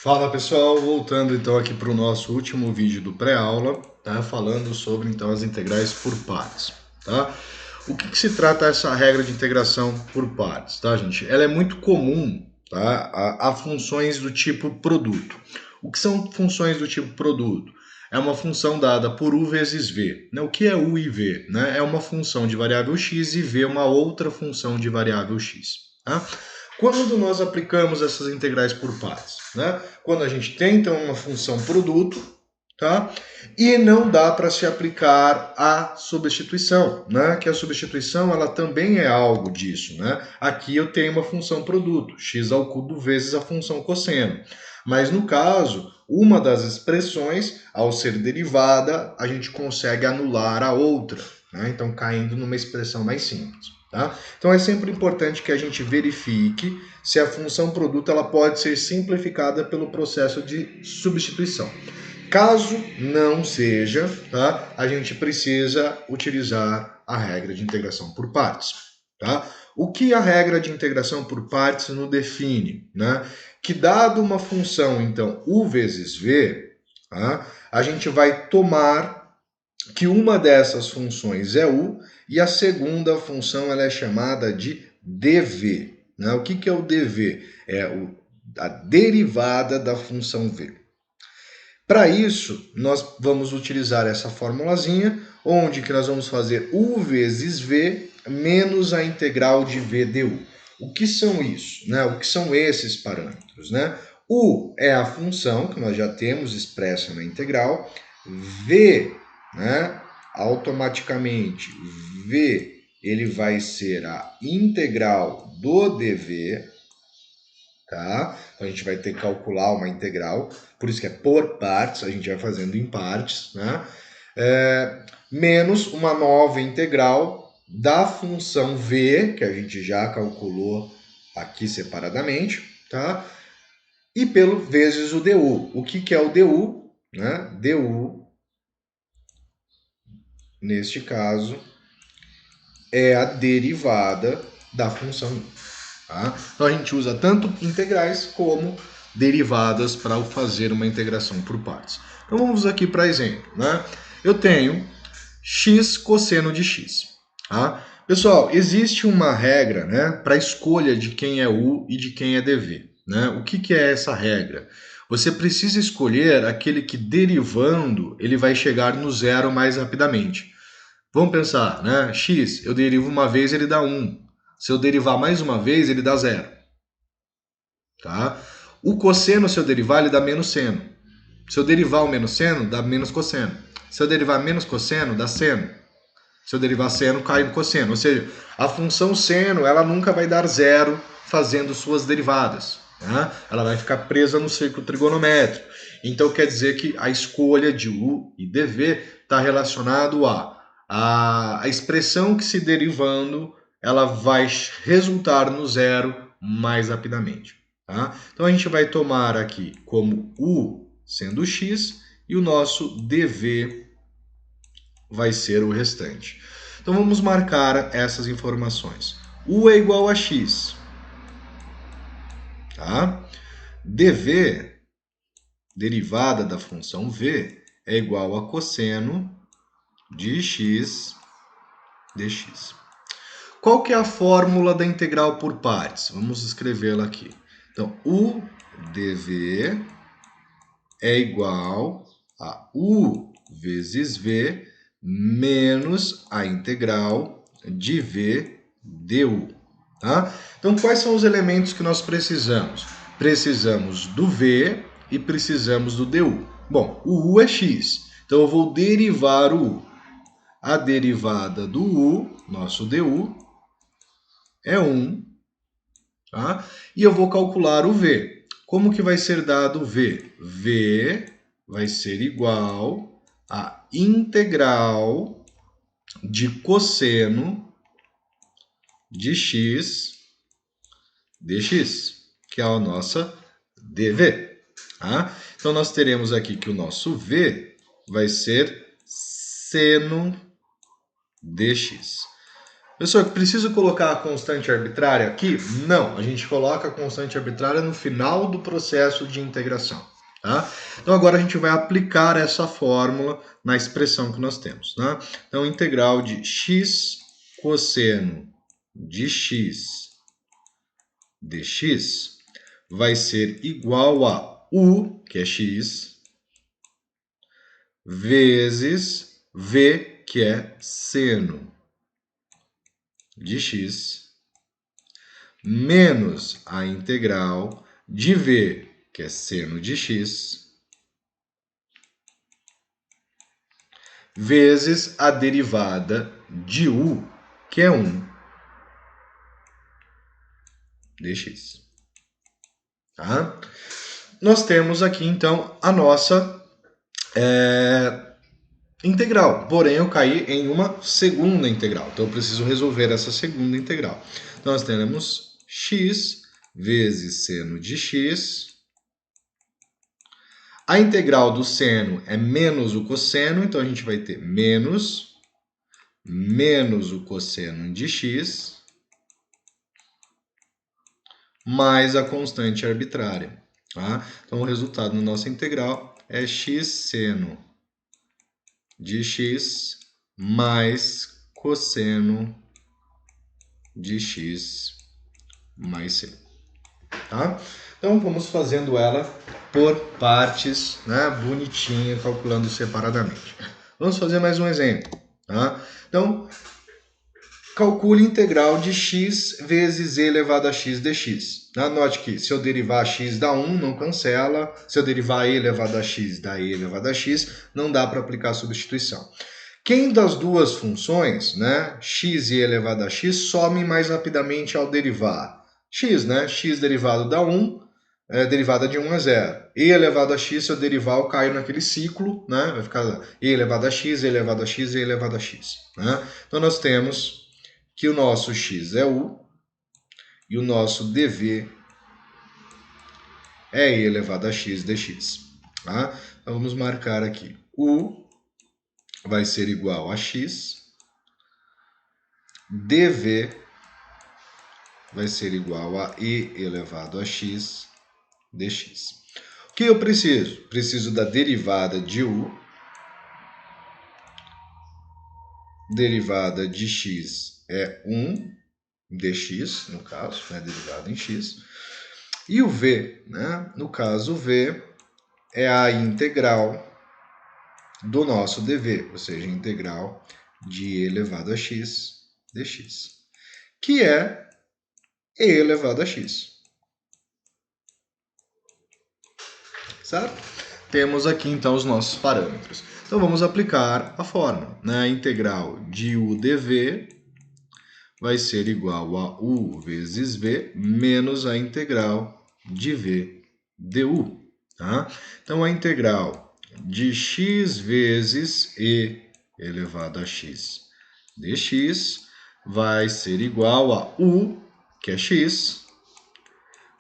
Fala pessoal, voltando então aqui para o nosso último vídeo do pré-aula, tá? Falando sobre então as integrais por pares, tá? O que se trata essa regra de integração por pares, tá, gente? Ela é muito comum, tá? A funções do tipo produto. O que são funções do tipo produto? É uma função dada por u vezes v. Né? O que é u e v? Né? É uma função de variável x e v uma outra função de variável x. Tá? Quando nós aplicamos essas integrais por pares? Né? Quando a gente tem então uma função produto, tá? E não dá para se aplicar a substituição, né? Que a substituição ela também é algo disso, né? Aqui eu tenho uma função produto, x ao cubo vezes a função cosseno. Mas no caso, uma das expressões, ao ser derivada, a gente consegue anular a outra, né? Então caindo numa expressão mais simples. Tá? Então é sempre importante que a gente verifique se a função produto ela pode ser simplificada pelo processo de substituição. Caso não seja, tá, a gente precisa utilizar a regra de integração por partes. Tá? O que a regra de integração por partes nos define? Né? Que dado uma função, então, u vezes v, tá, a gente vai tomar que uma dessas funções é u e a segunda função ela é chamada de dv. Né? O que é o dv? É a derivada da função v. Para isso, nós vamos utilizar essa formulazinha, onde que nós vamos fazer u vezes v menos a integral de v du. O que são isso? Né? O que são esses parâmetros? Né? U é a função que nós já temos expressa na integral, v, né? Automaticamente, v ele vai ser a integral do dv, tá? Então a gente vai ter que calcular uma integral, por isso que é por partes, a gente vai fazendo em partes, né? Menos uma nova integral da função v, que a gente já calculou aqui separadamente, tá? E pelo vezes o du. O que é o du? Né? Du, neste caso, é a derivada da função u. Tá? Então a gente usa tanto integrais como derivadas para fazer uma integração por partes. Então vamos aqui para exemplo. Né? Eu tenho x cosseno de x. Tá? Pessoal, existe uma regra, né, para a escolha de quem é u e de quem é dv. Né? O que é essa regra? Você precisa escolher aquele que derivando ele vai chegar no zero mais rapidamente. Vamos pensar, né? X, eu derivo uma vez, ele dá 1. Se eu derivar mais uma vez, ele dá 0. Tá? O cosseno, se eu derivar, ele dá menos seno. Se eu derivar o menos seno, dá menos cosseno. Se eu derivar menos cosseno, dá seno. Se eu derivar seno, cai no cosseno. Ou seja, a função seno, ela nunca vai dar 0 fazendo suas derivadas. Né? Ela vai ficar presa no círculo trigonométrico. Então, quer dizer que a escolha de u e dv está relacionado a expressão que se derivando, ela vai resultar no zero mais rapidamente. Tá? Então, a gente vai tomar aqui como u sendo x e o nosso dv vai ser o restante. Então vamos marcar essas informações. U é igual a x. Tá? dv, derivada da função v, é igual a cosseno de x dx. Qual que é a fórmula da integral por partes? Vamos escrevê-la aqui. Então, u dv é igual a u vezes v menos a integral de v du. Tá? Então, quais são os elementos que nós precisamos? Precisamos do v e precisamos do du. Bom, o u é x, então eu vou derivar o u. A derivada do u, nosso du, é 1. Tá? E eu vou calcular o v. Como que vai ser dado o v? V vai ser igual a integral de cosseno de x dx, que é a nossa dv. Tá? Então, nós teremos aqui que o nosso v vai ser seno dx. Pessoal, que preciso colocar a constante arbitrária aqui? Não, a gente coloca a constante arbitrária no final do processo de integração. Tá? Então agora a gente vai aplicar essa fórmula na expressão que nós temos. Tá? Então integral de x cosseno de x dx vai ser igual a u, que é x, vezes v, que é seno de x, menos a integral de v, que é seno de x, vezes a derivada de u, que é 1 dx. Tá? Nós temos aqui, então, a nossa integral, porém eu caí em uma segunda integral, então eu preciso resolver essa segunda integral. Então nós teremos x vezes seno de x. A integral do seno é menos o cosseno, então a gente vai ter menos o cosseno de x mais a constante arbitrária. Tá? Então o resultado da nossa integral é x seno de x mais cosseno de x mais c. Tá? Então vamos fazendo ela por partes, né, bonitinha, calculando separadamente. Vamos fazer mais um exemplo. Tá? Então, calcule a integral de x vezes e elevado a x dx. Note que se eu derivar x dá 1, não cancela. Se eu derivar e elevado a x dá e elevado a x, não dá para aplicar a substituição. Quem das duas funções, né, x e e elevado a x, some mais rapidamente ao derivar? X, né? X derivado dá 1, derivada de 1 é 0. E elevado a x, se eu derivar, eu caio naquele ciclo, né? Vai ficar e elevado a x, e elevado a x, e elevado a x. Né? Então nós temos que o nosso x é u e o nosso dv é e elevado a x dx. Tá? Então vamos marcar aqui. U vai ser igual a x, dv vai ser igual a e elevado a x dx. O que eu preciso? Preciso da derivada de u. Derivada de x é 1 dx, no caso, né, derivada em x. E o v, né? No caso, o v é a integral do nosso dv, ou seja, a integral de e elevado a x dx, que é e elevado a x. Certo? Temos aqui, então, os nossos parâmetros. Então, vamos aplicar a fórmula. Né? A integral de u dv vai ser igual a u vezes v menos a integral de v du. Tá? Então, a integral de x vezes e elevado a x dx vai ser igual a u, que é x,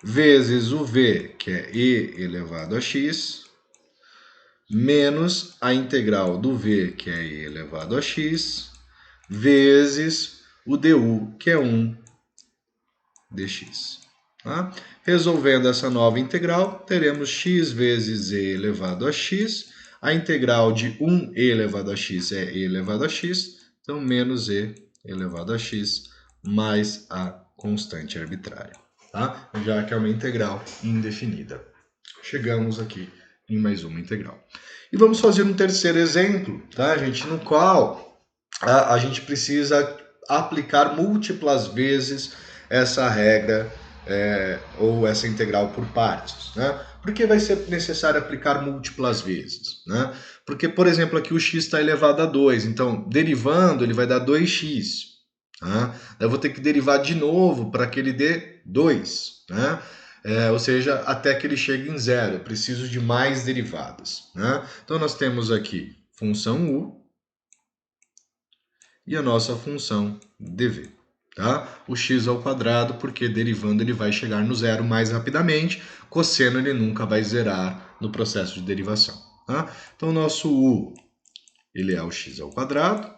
vezes o v, que é e elevado a x, menos a integral do v, que é e elevado a x, vezes o du, que é 1 dx. Tá? Resolvendo essa nova integral, teremos x vezes e elevado a x. A integral de 1e elevado a x é e elevado a x, então menos e elevado a x mais a constante arbitrária. Tá? Já que é uma integral indefinida. Chegamos aqui em mais uma integral. E vamos fazer um terceiro exemplo, tá, gente, no qual a gente precisa aplicar múltiplas vezes essa regra ou essa integral por partes. Né? Por que vai ser necessário aplicar múltiplas vezes? Né? Porque, por exemplo, aqui o x está elevado a 2, então derivando ele vai dar 2x. Tá? Eu vou ter que derivar de novo para que ele dê 2. Né? Ou seja, até que ele chegue em zero. Eu preciso de mais derivadas. Né? Então nós temos aqui função u e a nossa função dv. Tá? O x ao quadrado, porque derivando ele vai chegar no zero mais rapidamente, cosseno ele nunca vai zerar no processo de derivação. Tá? Então o nosso u ele é o x ao quadrado,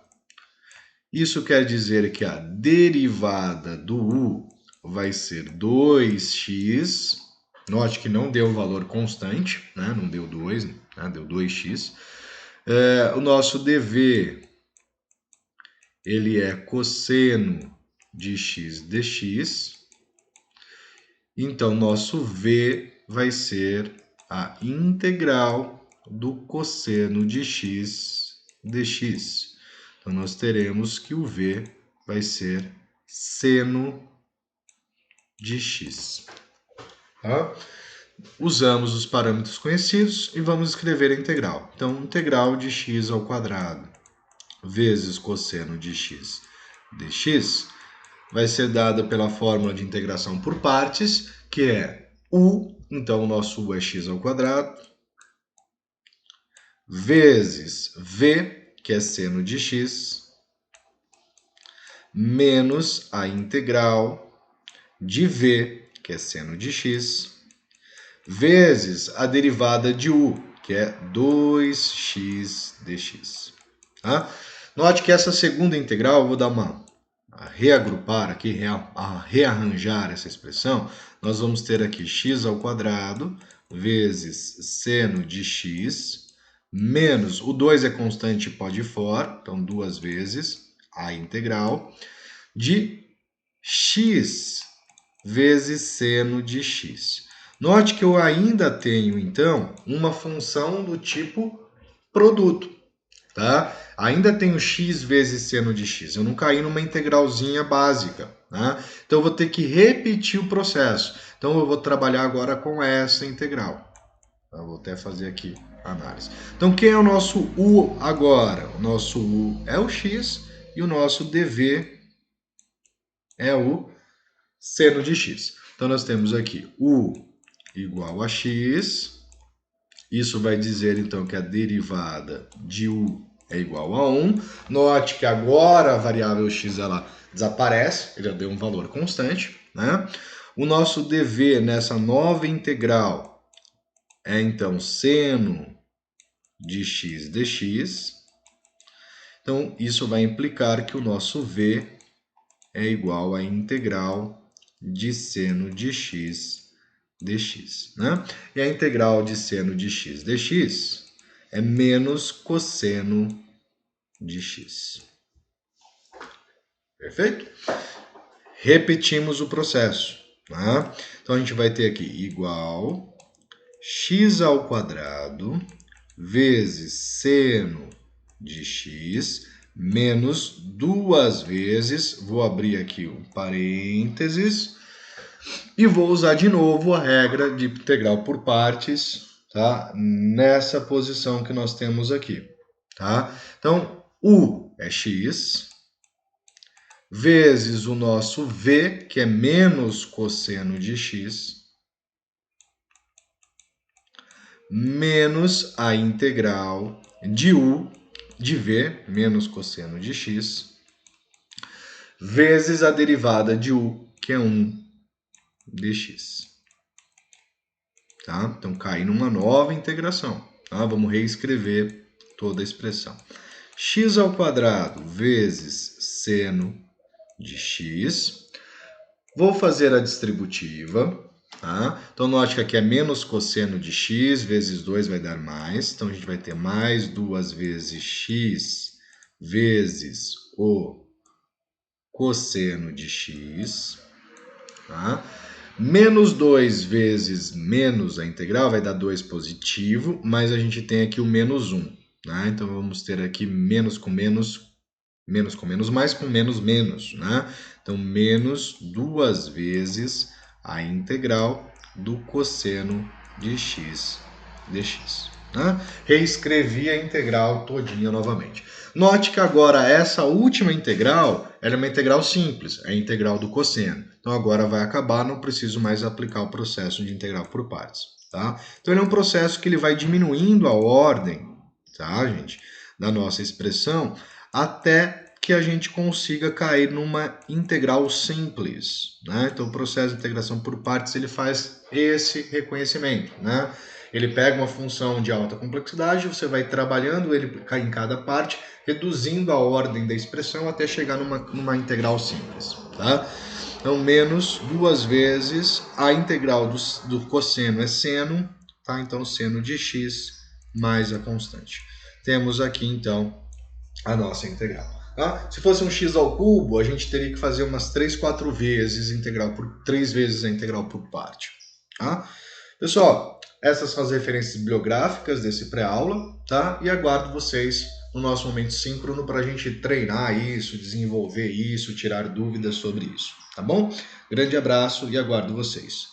Isso quer dizer que a derivada do u vai ser 2x. Note que não deu valor constante, né? Não deu 2, né? Deu 2x. O nosso dv, ele é cosseno de x dx. Então, nosso v vai ser a integral do cosseno de x dx. Então, nós teremos que o v vai ser seno de x. Tá? Usamos os parâmetros conhecidos e vamos escrever a integral. Então, integral de x ao quadrado vezes cosseno de x dx vai ser dada pela fórmula de integração por partes, que é u, então o nosso u é x ao quadrado, vezes v, que é seno de x, menos a integral de v, que é seno de x, vezes a derivada de u, que é 2x dx. Tá? Note que essa segunda integral, eu vou dar a reagrupar aqui, a rearranjar essa expressão, nós vamos ter aqui x ao quadrado vezes seno de x, menos, o 2 é constante e pode ir fora, então 2 vezes a integral de x vezes seno de x. Note que eu ainda tenho, então, uma função do tipo produto, tá? Ainda tenho x vezes seno de x. Eu não caí numa integralzinha básica, né? Então, eu vou ter que repetir o processo. Então, eu vou trabalhar agora com essa integral. Eu vou até fazer aqui a análise. Então, quem é o nosso u agora? O nosso u é o x e o nosso dv é o seno de x. Então, nós temos aqui u igual a x. Isso vai dizer, então, que a derivada de u é igual a 1. Note que agora a variável x ela desaparece, ele já deu um valor constante, né? O nosso dv nessa nova integral é, então, seno de x dx. Então, isso vai implicar que o nosso v é igual à integral de seno de x dx, né? E a integral de seno de x dx é menos cosseno de x. Perfeito? Repetimos o processo. Tá? Então, a gente vai ter aqui igual x ao quadrado vezes seno de x menos 2 vezes, vou abrir aqui um parênteses, e vou usar de novo a regra de integral por partes, tá? Nessa posição que nós temos aqui, tá? Então, u é x, vezes o nosso v, que é menos cosseno de x, menos a integral de u, de v, menos cosseno de x, vezes a derivada de u, que é 1 dx. Tá? Então, cai numa nova integração. Tá? Vamos reescrever toda a expressão. X ao quadrado vezes seno de x. Vou fazer a distributiva. Tá? Então, note que aqui é menos cosseno de x, vezes 2 vai dar mais. Então, a gente vai ter mais 2 vezes x vezes o cosseno de x. Tá? Menos 2 vezes menos a integral vai dar 2 positivo, mas a gente tem aqui o menos 1. Né? Então, vamos ter aqui menos com menos mais com menos menos. Né? Então, menos 2 vezes a integral do cosseno de x dx. Né? Reescrevi a integral todinha novamente. Note que agora essa última integral ela é uma integral simples, é a integral do cosseno. Então agora vai acabar, não preciso mais aplicar o processo de integral por partes. Tá? Então ele é um processo que ele vai diminuindo a ordem, tá, gente, da nossa expressão até que a gente consiga cair numa integral simples. Né? Então o processo de integração por partes ele faz esse reconhecimento. Né? Ele pega uma função de alta complexidade, você vai trabalhando ele em cada parte, reduzindo a ordem da expressão até chegar numa integral simples, tá? Então, menos 2 vezes a integral do cosseno é seno, tá? Então, seno de x mais a constante. Temos aqui, então, a nossa integral. Tá? Se fosse um x ao cubo, a gente teria que fazer umas 3, 4 vezes integral por 3 vezes a integral por parte. Tá? Pessoal, essas são as referências bibliográficas desse pré-aula, tá? E aguardo vocês no nosso momento síncrono para a gente treinar isso, desenvolver isso, tirar dúvidas sobre isso, tá bom? Grande abraço e aguardo vocês.